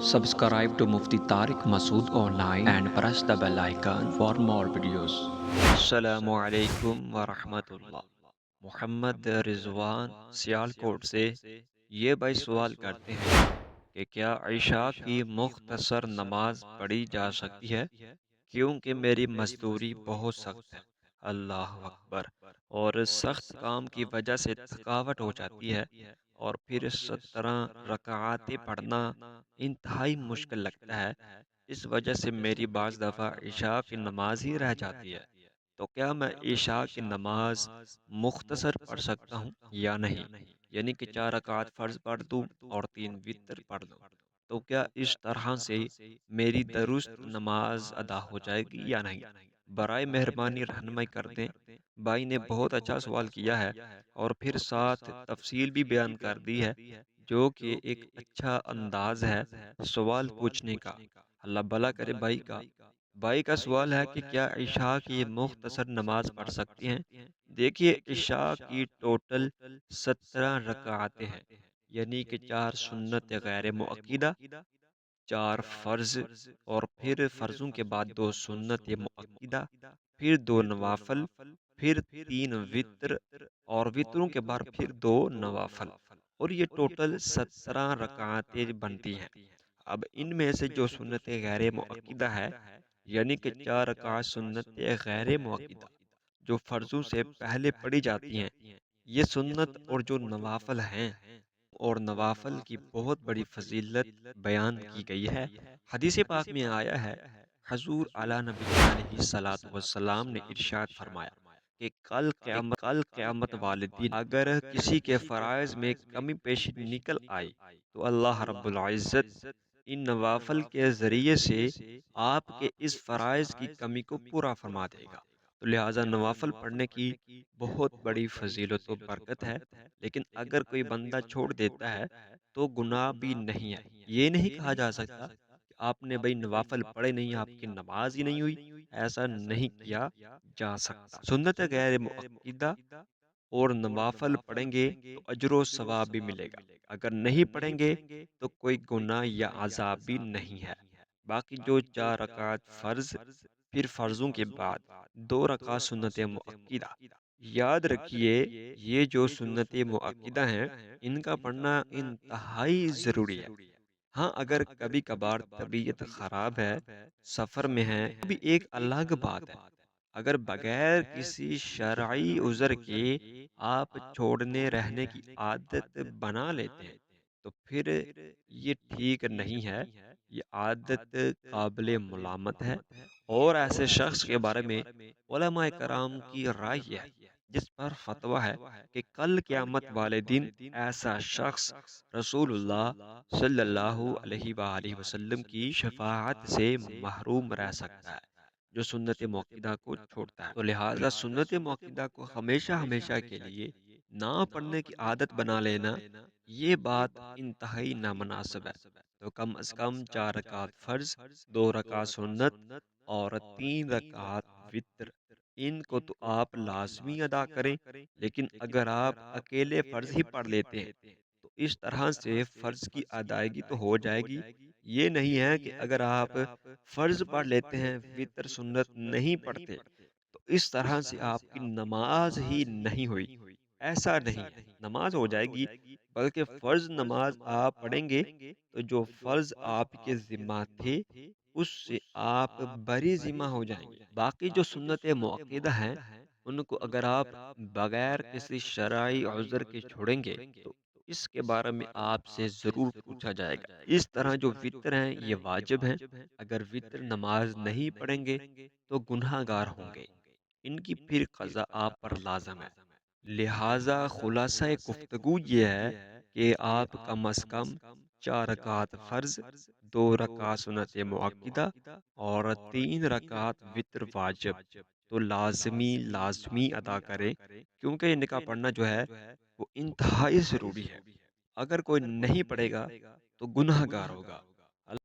Subscribe to Mufti Tariq Masood online and press the bell icon for more videos. السلام علیکم ورحمۃ اللہ۔ محمد رضوان سیالکوٹ سے یہ بھائی سوال کرتے ہیں کہ کیا عشاء کی مختصر نماز پڑھی جا سکتی ہے کیونکہ میری مزدوری بہت سخت ہے۔ اللہ اکبر۔ اور سخت کام کی وجہ سے تھکاوٹ ہو جاتی ہے اور پھر 17 رکعاتیں پڑھنا انتہائی مشکل لگتا ہے۔ اس وجہ سے میری بعض دفعہ عشاء کی نماز ہی رہ جاتی ہے، تو کیا میں عشاء کی نماز مختصر پڑھ سکتا ہوں یا نہیں؟ یعنی کہ 4 رکعت فرض پڑھ دوں اور 3 وتر پڑھ لوں، تو کیا اس طرح سے میری درست نماز ادا ہو جائے گی یا نہیں؟ برائے مہربانی رہنمائی کر دیں۔ بھائی نے بہت اچھا سوال کیا ہے اور پھر ساتھ تفصیل بھی بیان کر دی ہے، جو کہ ایک اچھا انداز ہے سوال پوچھنے کا۔ اللہ بھلا کرے بھائی کا۔ بھائی کا سوال ہے کہ کیا عشاء کی مختصر نماز پڑھ سکتی ہیں؟ دیکھیے، عشاء کی ٹوٹل 17 رکعتیں ہیں، یعنی کہ 4 سنت غیر مؤکدہ، 4 فرض، اور پھر فرضوں کے بعد 2 سنت مؤکدہ، پھر 2 نوافل، پھر 3 وتر، اور وطروں کے بعد پھر 2 نوافل، اور یہ ٹوٹل 17 رکعتیں بنتی ہیں۔ اب ان میں سے جو سنت غیر مؤکدہ ہے، یعنی کہ 4 رکعت سنت غیر مؤکدہ جو فرضوں سے پہلے پڑھی جاتی ہیں، یہ سنت اور جو نوافل ہیں، اور نوافل کی بہت بڑی فضیلت بیان کی گئی ہے۔ حدیث پاک میں آیا ہے، حضور اعلیٰ نبی علیہ الصلاۃ والسلام نے ارشاد فرمایا کہ کل قیامت والے دن اگر کسی کے فرائض میں کمی پیشی نکل آئی تو اللہ رب العزت ان نوافل کے ذریعے سے آپ کے اس فرائض کی کمی کو پورا فرما دے گا۔ تو لہٰذا نوافل پڑھنے کی بہت بڑی فضیلت و برکت ہے، لیکن اگر کوئی بندہ چھوڑ دیتا ہے تو گناہ بھی نہیں ہے۔ یہ نہیں کہا جا سکتا کہ آپ نے بھائی نوافل پڑھے نہیں، آپ کی نماز ہی نہیں ہوئی، ایسا نہیں کیا جا سکتا۔ سنت غیر مؤکدہ اور نوافل پڑھیں گے تو اجر و ثواب بھی ملے گا، اگر نہیں پڑھیں گے تو کوئی گناہ یا عذاب بھی نہیں ہے۔ باقی جو 4 رکعت فرض، پھر فرضوں کے بعد 2 رکعت سنت مؤکدہ، یاد رکھیے یہ جو سنت مؤکدہ ہیں ان کا پڑھنا انتہائی ضروری ہے۔ ہاں، اگر کبھی کبھار طبیعت خراب ہے، سفر میں ہے، تو بھی ایک الگ بات ہے۔ اگر بغیر کسی شرعی عذر کے آپ چھوڑنے رہنے کی عادت بنا لیتے ہیں تو پھر یہ ٹھیک نہیں ہے، یہ عادت قابل ملامت ہے، اور ایسے شخص کے بارے میں علماء کرام کی رائے یہ ہے، جس پر فتویٰ ہے کہ کل قیامت والے دن ایسا شخص رسول اللہ صلی اللہ علیہ وآلہ وسلم کی شفاعت سے محروم رہ سکتا ہے جو سنت موقدہ کو چھوڑتا ہے۔ تو لہٰذا سنت موقدہ کو ہمیشہ ہمیشہ کے لیے نہ پڑھنے کی عادت بنا لینا، یہ بات انتہائی نامناسب ہے۔ تو کم از کم 4 رکعت فرض، 2 رکعت سنت، اور 3 رکعت وتر، ان کو تو آپ لازمی ادا کریں۔ لیکن اگر آپ اکیلے فرض ہی پڑھ لیتے ہیں تو اس طرح سے فرض کی ادائیگی تو ہو جائے گی۔ یہ نہیں ہے کہ اگر آپ فرض پڑھ لیتے ہیں، وتر سنت نہیں پڑھتے، تو اس طرح سے آپ کی نماز ہی نہیں ہوئی۔ ایسا نہیں ہے، نماز ہو جائے گی، بلکہ فرض نماز آپ پڑھیں گے تو جو فرض آپ کے ذمہ تھے اس سے آپ بری ذمہ ہو جائیں گے۔ باقی جو سنت مؤکدہ ہیں ان کو اگر آپ بغیر کسی شرعی عذر کے چھوڑیں گے تو اس کے بارے میں آپ سے ضرور پوچھا جائے گا۔ اس طرح جو وطر ہیں یہ واجب ہیں، اگر وطر نماز نہیں پڑھیں گے تو گناہ گار ہوں گے، ان کی پھر قضا آپ پر لازم ہے۔ لہٰذا خلاصہ گفتگو یہ ہے کہ آپ کم از کم 4 رکعت فرض، 2 رکعت سنت مؤکدہ، اور 3 رکعت وطر واجب تو لازمی ادا کریں، کیونکہ ان کا پڑھنا جو ہے وہ انتہائی ضروری ہے۔ اگر کوئی نہیں پڑھے گا تو گناہ گار ہوگا۔